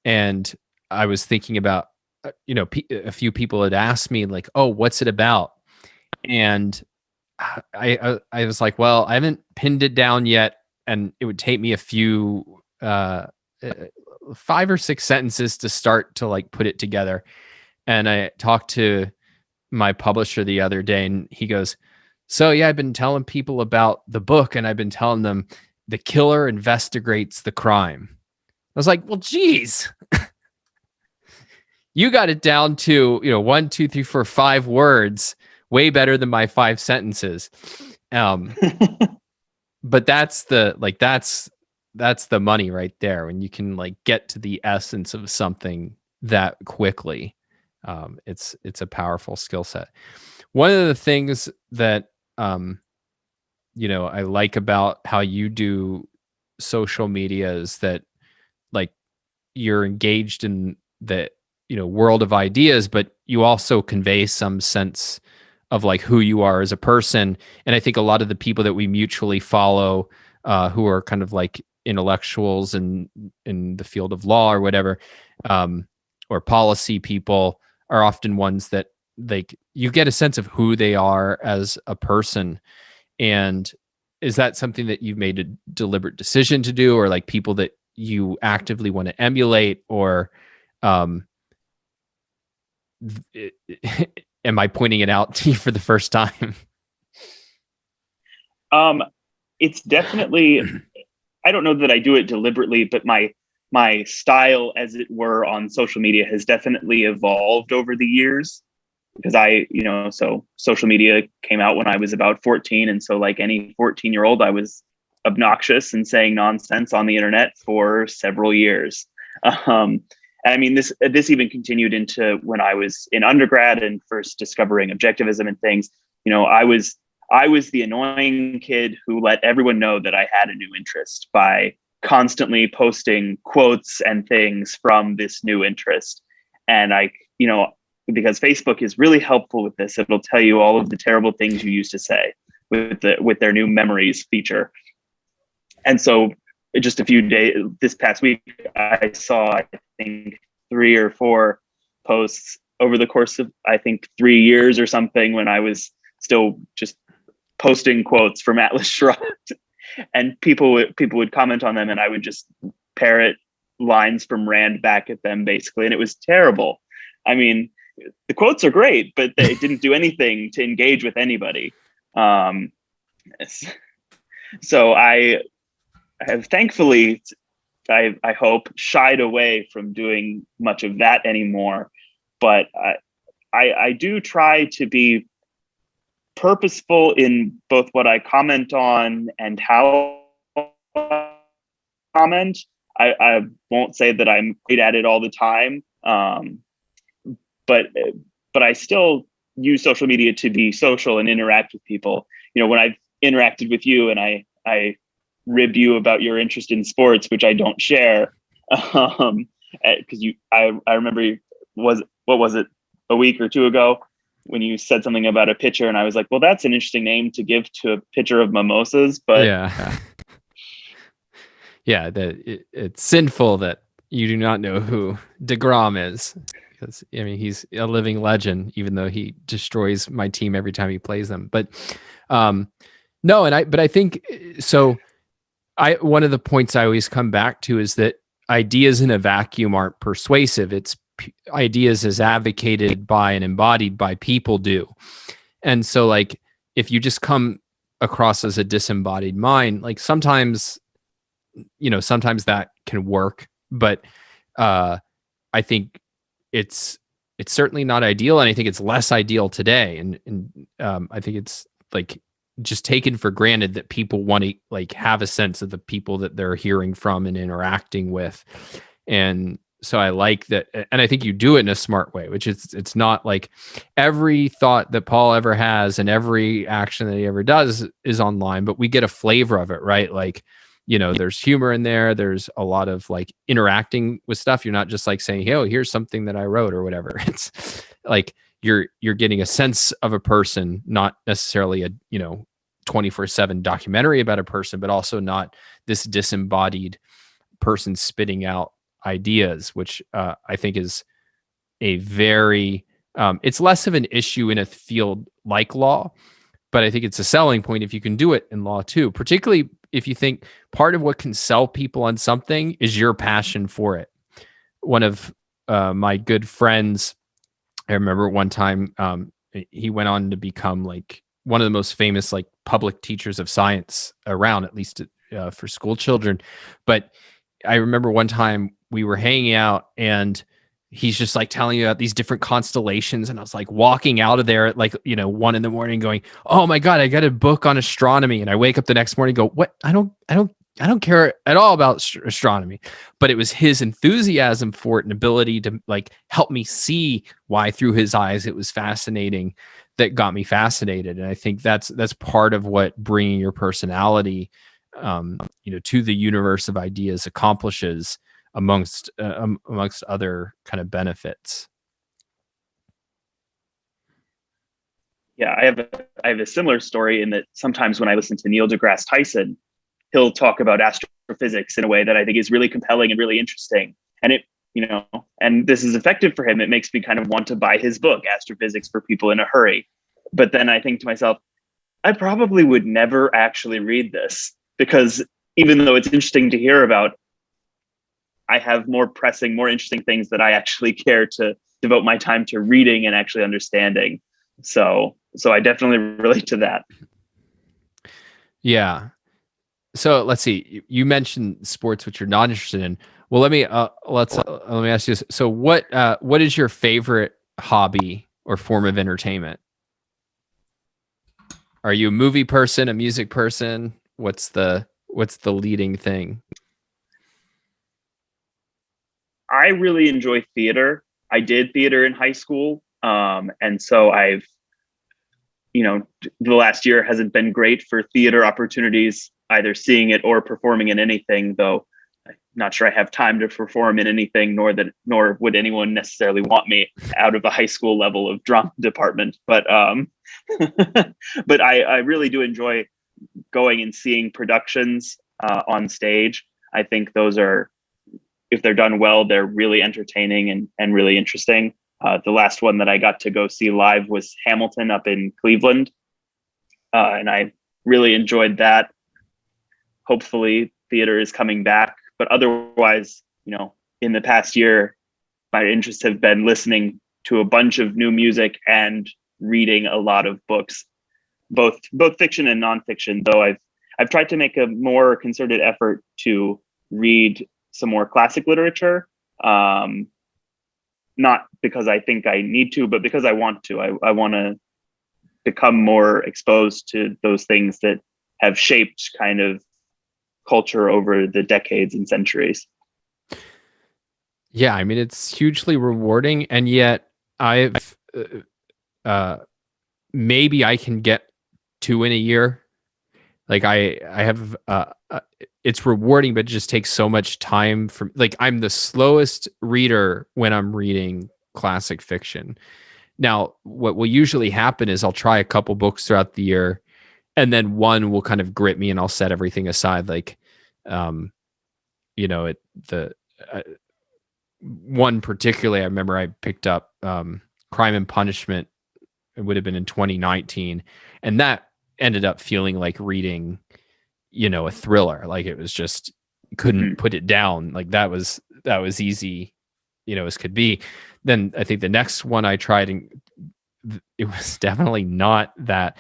and I was thinking about, a few people had asked me like, "Oh, what's it about?" And I was like, "Well, I haven't pinned it down yet, and it would take me a few 5 or 6 sentences to start to like put it together." And I talked to my publisher the other day, and he goes, "So yeah, I've been telling people about the book, and I've been telling them the killer investigates the crime." I was like, "Well, geez, you got it down to 1, 2, 3, 4, 5 words, way better than my 5 sentences." But that's the money right there, when you can like get to the essence of something that quickly. It's a powerful skill set. One of the things that I like about how you do social media is that, like, you're engaged in the world of ideas, but you also convey some sense of like who you are as a person. And I think a lot of the people that we mutually follow, who are kind of like intellectuals in the field of law or whatever, or policy people, are often ones that, like, you get a sense of who they are as a person. And is that something that you've made a deliberate decision to do, or like people that you actively want to emulate, or am I pointing it out to you for the first time?
It's definitely, I don't know that I do it deliberately, but my style, as it were, on social media has definitely evolved over the years, because so social media came out when I was about 14. And so, like any 14-year-old, I was obnoxious and saying nonsense on the internet for several years. And I mean, this even continued into when I was in undergrad and first discovering objectivism and things. I was the annoying kid who let everyone know that I had a new interest by constantly posting quotes and things from this new interest. And because Facebook is really helpful with this, it'll tell you all of the terrible things you used to say with their new memories feature. And so just a few days, this past week, I saw, I think, 3 or 4 posts over the course of, I think, 3 years or something, when I was still just posting quotes from Atlas Shrugged, and people would comment on them, and I would just parrot lines from Rand back at them, basically. And it was terrible. I mean, the quotes are great, but they didn't do anything to engage with anybody. So I have thankfully, I hope, shied away from doing much of that anymore. But I do try to be purposeful in both what I comment on and how I comment. I won't say that I'm great at it all the time, but I still use social media to be social and interact with people. When I've interacted with you and I ribbed you about your interest in sports, which I don't share, because I remember, what was it, a week or 2 ago, when you said something about a pitcher, and I was like, well, that's an interesting name to give to a pitcher of mimosas. But
yeah, it's sinful that you do not know who DeGrom is, because I mean, he's a living legend, even though he destroys my team every time he plays them. But no, but I think so. One of the points I always come back to is that ideas in a vacuum aren't persuasive. It's ideas as advocated by and embodied by people do. And so, like, if you just come across as a disembodied mind, like sometimes that can work, but I think it's certainly not ideal. And I think it's less ideal today. And I think it's like just taken for granted that people want to like have a sense of the people that they're hearing from and interacting with. And so I like that. And I think you do it in a smart way, which is, it's not like every thought that Paul ever has and every action that he ever does is online, but we get a flavor of it, right? Like, you know, there's humor in there. There's a lot of like interacting with stuff. You're not just like saying, hey, oh, here's something that I wrote or whatever. It's like, you're getting a sense of a person, not necessarily a, you know, 24/7 documentary about a person, but also not this disembodied person spitting out ideas, which I think is a very, it's less of an issue in a field like law, but I think it's a selling point if you can do it in law too, particularly if you think part of what can sell people on something is your passion for it. One of my good friends, I remember one time he went on to become like one of the most famous like public teachers of science around, at least for school children. But I remember one time we were hanging out and he's just like telling you about these different constellations. And I was like walking out of there at like, you know, 1 a.m. going, oh my God, I got a book on astronomy. And I wake up the next morning and go, what? I don't care at all about astronomy, but it was his enthusiasm for it and ability to like help me see why through his eyes it was fascinating that got me fascinated. And I think that's part of what bringing your personality, you know, to the universe of ideas accomplishes amongst other kind of benefits.
Yeah, I have a similar story in that sometimes when I listen to Neil deGrasse Tyson, he'll talk about astrophysics in a way that I think is really compelling and really interesting. And it, you know, and this is effective for him. It makes me kind of want to buy his book, Astrophysics for People in a Hurry. But then I think to myself, I probably would never actually read this because even though it's interesting to hear about, I have more pressing, more interesting things that I actually care to devote my time to reading and actually understanding. So I definitely relate to that.
Yeah. So let's see. You mentioned sports, which you're not interested in. Well, let me ask you this. So what is your favorite hobby or form of entertainment? Are you a movie person, a music person? What's the leading thing?
I really enjoy theater. I did theater in high school. And so I've, you know, the last year hasn't been great for theater opportunities, either seeing it or performing in anything, though I'm not sure I have time to perform in anything, nor would anyone necessarily want me out of a high school level of drama department. But but I really do enjoy going and seeing productions on stage. I think those are, if they're done well, they're really entertaining and really interesting. The last one that I got to go see live was Hamilton up in Cleveland. And I really enjoyed that. Hopefully theater is coming back, but otherwise, you know, in the past year, my interests have been listening to a bunch of new music and reading a lot of books, both fiction and nonfiction, though I've tried to make a more concerted effort to read some more classic literature. Not because I think I need to, but because I want to. I want to become more exposed to those things that have shaped kind of culture over the decades and centuries.
Yeah, I mean, it's hugely rewarding, and yet I've maybe I can get 2 in a year. Like I have it's rewarding, but it just takes so much time from, like, I'm the slowest reader when I'm reading classic fiction. Now, what will usually happen is I'll try a couple books throughout the year, and then one will kind of grip me, and I'll set everything aside. Like, you know, one particularly, I remember I picked up Crime and Punishment. It would have been in 2019, and that ended up feeling like reading, you know, a thriller. Like, it was just, couldn't put it down. Like, that was easy, you know, as could be. Then I think the next one I tried, and it was definitely not that,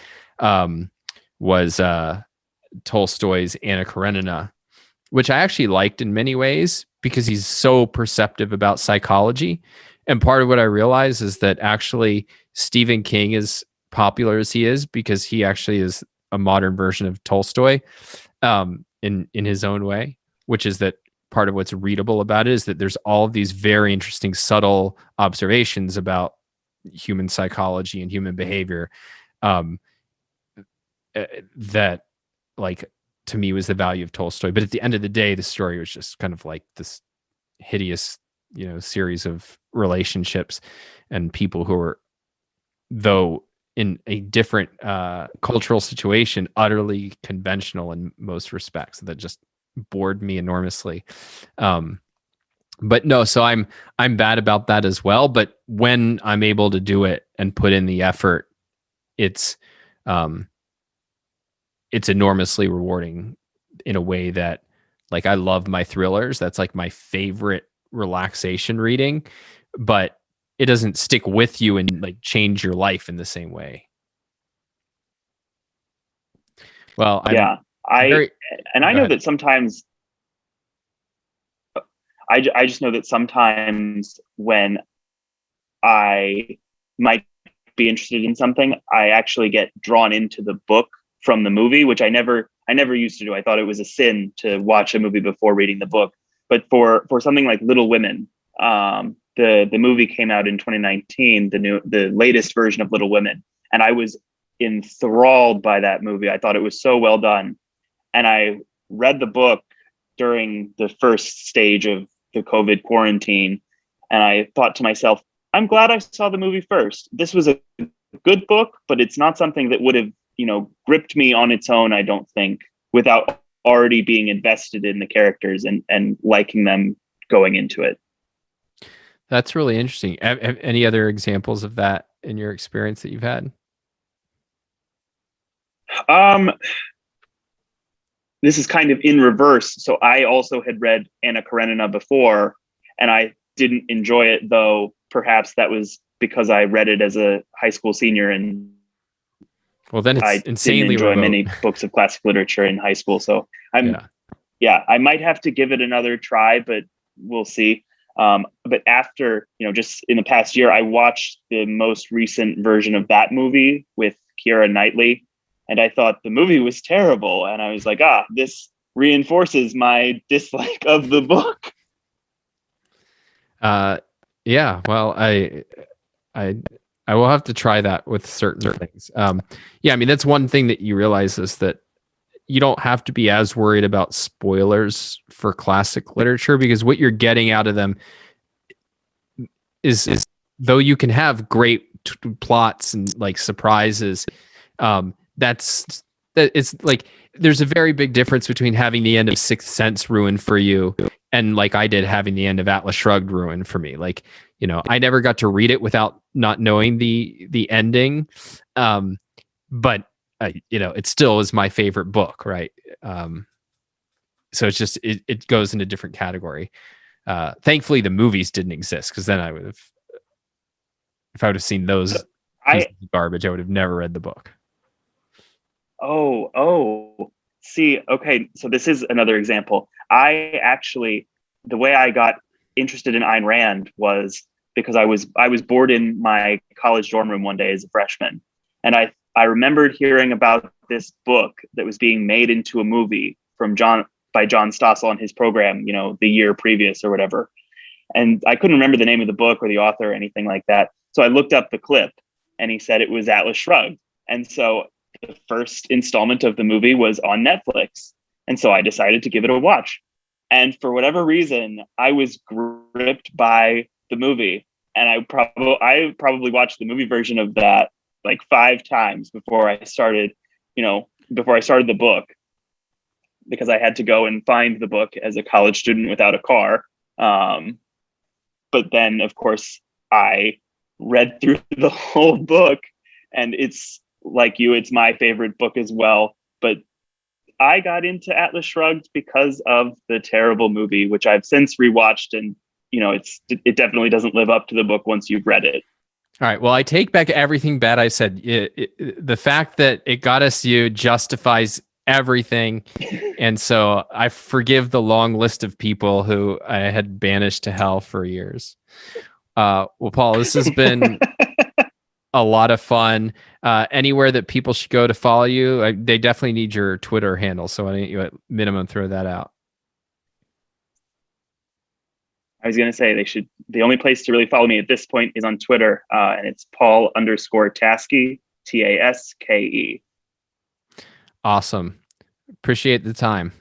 was Tolstoy's Anna Karenina, which I actually liked in many ways because he's so perceptive about psychology. And part of what I realized is that actually Stephen King is popular as he is because he actually is a modern version of Tolstoy, in his own way, which is that part of what's readable about it is that there's all of these very interesting, subtle observations about human psychology and human behavior, that, like, to me was the value of Tolstoy. But at the end of the day, the story was just kind of like this hideous, series of relationships and people who were, though in a different cultural situation, utterly conventional in most respects, that just bored me enormously. But no, so I'm bad about that as well. But when I'm able to do it and put in the effort, it's enormously rewarding in a way that, like, I love my thrillers. That's like my favorite relaxation reading, but it doesn't stick with you and like change your life in the same way. Well,
I know that sometimes I just know that sometimes when I might be interested in something, I actually get drawn into the book from the movie, which I never used to do. I thought it was a sin to watch a movie before reading the book. But for something like Little Women, the movie came out in 2019, the latest version of Little Women, and I was enthralled by that movie. I thought it was so well done, and I read the book during the first stage of the COVID quarantine, and I thought to myself, I'm glad I saw the movie first. This was a good book, but it's not something that would have, gripped me on its own, I don't think, without already being invested in the characters and liking them going into it.
That's really interesting. Any other examples of that in your experience that you've had?
This is kind of in reverse. So I also had read Anna Karenina before, and I didn't enjoy it, though perhaps that was because I read it as a high school senior, and
well, then it's
I
insanely
didn't enjoy
remote.
many books of classic literature in high school. So I might have to give it another try, but we'll see. But after, just in the past year, I watched the most recent version of that movie with Keira Knightley, and I thought the movie was terrible. And I was like, this reinforces my dislike of the book.
Yeah, well, I will have to try that with certain things. Yeah, I mean, that's one thing that you realize is that you don't have to be as worried about spoilers for classic literature, because what you're getting out of them is though you can have great plots and like surprises, it's like there's a very big difference between having the end of Sixth Sense ruined for you and, like I did, having the end of Atlas Shrugged ruined for me. Like, I never got to read it without not knowing the ending, but it still is my favorite book, right? So it's just it goes in a different category. Thankfully, the movies didn't exist, because then I would have, if I would have seen those pieces of garbage, I would have never read the book.
Oh, see, okay. So this is another example. I actually, the way I got interested in Ayn Rand was because I was bored in my college dorm room one day as a freshman, and I remembered hearing about this book that was being made into a movie by John Stossel on his program, the year previous or whatever. And I couldn't remember the name of the book or the author or anything like that. So I looked up the clip, and he said it was Atlas Shrugged. And so the first installment of the movie was on Netflix. And so I decided to give it a watch. And for whatever reason, I was gripped by the movie. And I probably watched the movie version of that like 5 times before I started the book, because I had to go and find the book as a college student without a car. But then, of course, I read through the whole book, and it's like you, it's my favorite book as well. But I got into Atlas Shrugged because of the terrible movie, which I've since rewatched, and it definitely doesn't live up to the book once you've read it.
All right. Well, I take back everything bad I said. The fact that it got us you justifies everything. And so I forgive the long list of people who I had banished to hell for years. Well, Paul, this has been a lot of fun. Anywhere that people should go to follow you, they definitely need your Twitter handle. So why don't you at minimum throw that out?
I was going to say the only place to really follow me at this point is on Twitter. And it's Paul_Taske, Taske.
Awesome. Appreciate the time.